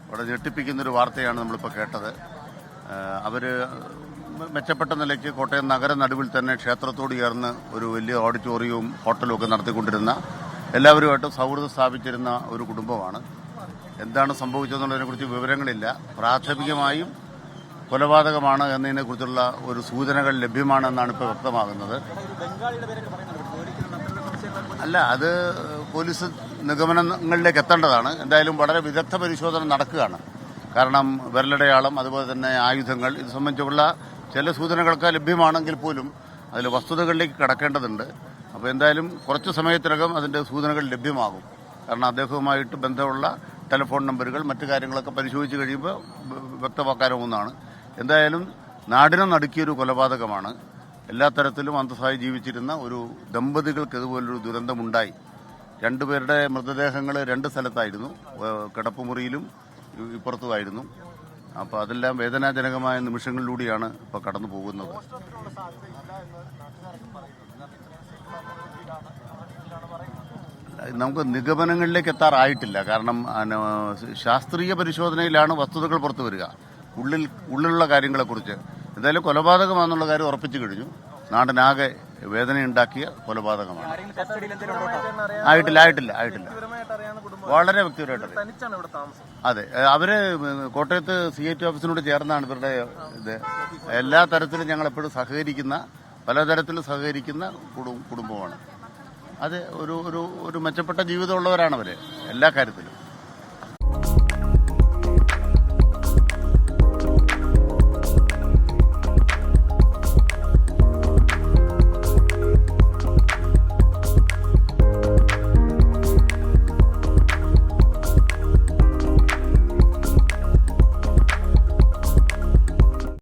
വളരെ ഞെട്ടിപ്പിക്കുന്നൊരു വാർത്തയാണ് നമ്മളിപ്പോൾ കേട്ടത്. അവർ മെച്ചപ്പെട്ട നിലയ്ക്ക് കോട്ടയം നഗര നടുവിൽ തന്നെ ക്ഷേത്രത്തോട് ചേർന്ന് ഒരു വലിയ ഓഡിറ്റോറിയവും ഹോട്ടലും ഒക്കെ നടത്തിക്കൊണ്ടിരുന്ന, എല്ലാവരുമായിട്ട് സൗഹൃദം സ്ഥാപിച്ചിരുന്ന ഒരു കുടുംബമാണ്. എന്താണ് സംഭവിച്ചതെന്നുള്ളതിനെക്കുറിച്ച് വിവരങ്ങളില്ല. പ്രാഥമികമായും കൊലപാതകമാണ് എന്നതിനെക്കുറിച്ചുള്ള ഒരു സൂചനകൾ ലഭ്യമാണെന്നാണ് ഇപ്പോൾ വ്യക്തമാകുന്നത്. അല്ല, അത് പോലീസ് നിഗമനങ്ങളിലേക്ക് എത്തേണ്ടതാണ്. എന്തായാലും വളരെ വിദഗ്ധ പരിശോധന നടക്കുകയാണ്. കാരണം വിരലടയാളം, അതുപോലെ തന്നെ ആയുധങ്ങൾ, ഇത് സംബന്ധിച്ചുള്ള ചില സൂചനകളൊക്കെ ലഭ്യമാണെങ്കിൽ പോലും അതിൽ വസ്തുതകളിലേക്ക് കടക്കേണ്ടതുണ്ട്. അപ്പോൾ എന്തായാലും കുറച്ച് സമയത്തിനകം അതിൻ്റെ സൂചനകൾ ലഭ്യമാകും. കാരണം അദ്ദേഹവുമായിട്ട് ബന്ധമുള്ള ടെലിഫോൺ നമ്പറുകൾ, മറ്റു കാര്യങ്ങളൊക്കെ പരിശോധിച്ച് കഴിയുമ്പോൾ വ്യക്തമാക്കാനാവുന്നതാണ്. എന്തായാലും നാടിനെ നടുക്കിയൊരു കൊലപാതകമാണ്. എല്ലാ തരത്തിലും അന്തസ്സായി ജീവിച്ചിരുന്ന ഒരു ദമ്പതികൾക്ക് ഇതുപോലൊരു ദുരന്തമുണ്ടായി. രണ്ടുപേരുടെ മൃതദേഹങ്ങൾ രണ്ട് സ്ഥലത്തായിരുന്നു, കിടപ്പുമുറിയിലും ഇപ്പുറത്തുമായിരുന്നു. അപ്പോൾ അതെല്ലാം വേദനാജനകമായ നിമിഷങ്ങളിലൂടെയാണ് ഇപ്പോൾ കടന്നു പോകുന്നത്. നമുക്ക് നിഗമനങ്ങളിലേക്ക് എത്താറായിട്ടില്ല. കാരണം ശാസ്ത്രീയ പരിശോധനയിലാണ് വസ്തുതകൾ പുറത്തു വരിക, ഉള്ളിലുള്ള കാര്യങ്ങളെക്കുറിച്ച്. എന്തായാലും കൊലപാതകമാണെന്നുള്ള കാര്യം ഉറപ്പിച്ചു കഴിഞ്ഞു. നാടിനാകെ വേദനയുണ്ടാക്കിയ കൊലപാതകമാണ്. ആയിട്ടില്ല. വളരെ വ്യക്തിപരമായിട്ട്. അതെ, അവര് കോട്ടയത്ത് CIT ഓഫീസിനോട് ചേർന്നാണ് ഇവരുടെ ഇത്. എല്ലാ തരത്തിലും ഞങ്ങൾ എപ്പോഴും പലതരത്തിലും സഹകരിക്കുന്ന കുടുംബമാണ്. അത് ഒരു മെച്ചപ്പെട്ട ജീവിതമുള്ളവരാണ് അവര് എല്ലാ കാര്യത്തിലും.